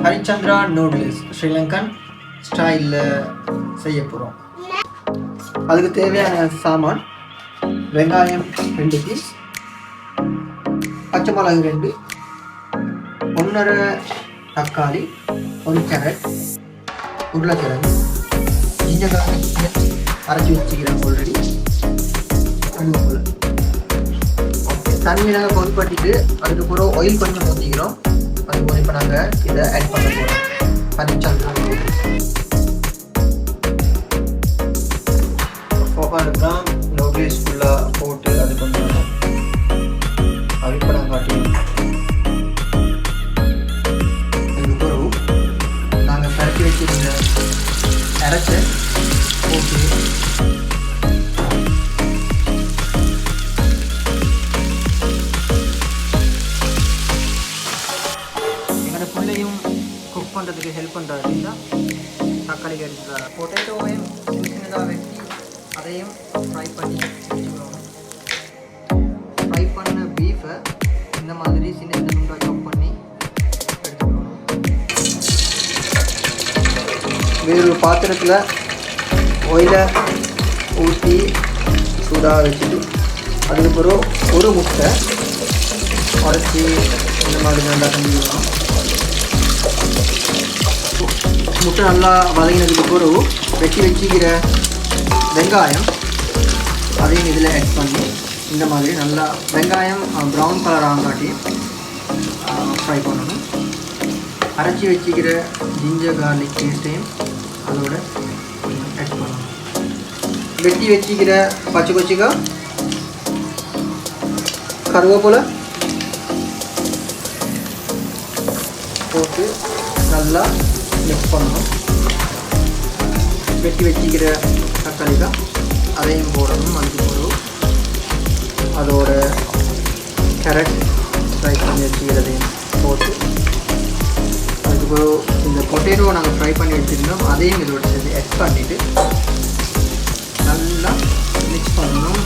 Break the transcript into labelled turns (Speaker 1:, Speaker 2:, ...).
Speaker 1: Harishchandra noodles Sri Lankan ஸ்டைலில் செய்ய போகிறோம். அதுக்கு தேவையான சாமான் வெங்காயம் 2 பீஸ், பச்சை மிளகு 2, 1.5 தக்காளி, 1 கேரட், உருளைக்கிழங்கு, ஜிஞ்சர் அரைச்சி வச்சுக்கிறேன் ஆல்ரெடி. கருவேப்பிலை. ஓகே, தண்ணி நாங்கள் கொதிப்பட்டிட்டு அதுக்கப்புறம் ஆயில் கொஞ்சம் ஊற்றிக்கிறோம். அதுக்கப்புறம் இப்போ நாங்கள் இதை ஆட் பண்ண போகிறோம். ஹரிச்சந்திரா 400 கிராம் நூடுல்ஸ்குள்ளே போட்டு அது கொஞ்சம் அவிப்படம் காட்டிடும். அதுக்கப்புறம் நாங்கள் பரட்டி வச்சிருந்த அரைச்ச போட்டு எங்களோட பிள்ளையும் குக் பண்ணுறதுக்கு ஹெல்ப் பண்ணுறாரு அப்படின்னா தக்காளி எடுத்துக்கிறாரு. பொட்டேட்டோவையும் சின்ன சின்னதாக வெட்டி அதையும் ஃப்ரை பண்ணி வச்சுக்கிறோம். ஃப்ரை பண்ண பீஃபை இந்த மாதிரி சின்ன சின்ன துண்டாக சாப் பண்ணி எடுத்துக்கணும். வேறு பாத்திரத்தில் ஆயிலை ஊற்றி சூடாக வச்சுட்டு அதுக்கப்புறம் ஒரு முட்டை உடச்சி இந்த மாதிரி நல்லா செஞ்சுக்கணும். முட்டை நல்லா வதங்கினதுக்கு பிறகு வெட்டி வச்சுக்கிற வெங்காயம் அதையும் இதில் ஆட் பண்ணி இந்த மாதிரி நல்லா வெங்காயம் ப்ரௌன் கலர் ஆகாட்டி ஃப்ரை பண்ணணும். அரைச்சி வச்சுக்கிற ஜிஞ்சர் கார்லிக் பேஸ்ட்டையும் அதோட ஆட் பண்ணணும். வெட்டி வச்சுக்கிற பச்சை கொச்சிக்காய், கருவேப்பிலை போட்டு நல்லா மிக்ஸ் பண்ணணும். வெட்டி வச்சுக்கிற தக்காளி தான் அதையும் போடணும். அதுக்கு போடுவோம். அதோட கேரட் ஃப்ரை பண்ணி வச்சுக்கிறதையும் போட்டு அதுக்கப்புறம் இந்த பொட்டேட்டோ நாங்கள் ஃப்ரை பண்ணி வச்சுருந்தோம் அதையும் இதோட சேர்த்து ஆட் பண்ணிவிட்டு நல்லா மிக்ஸ் பண்ணணும்.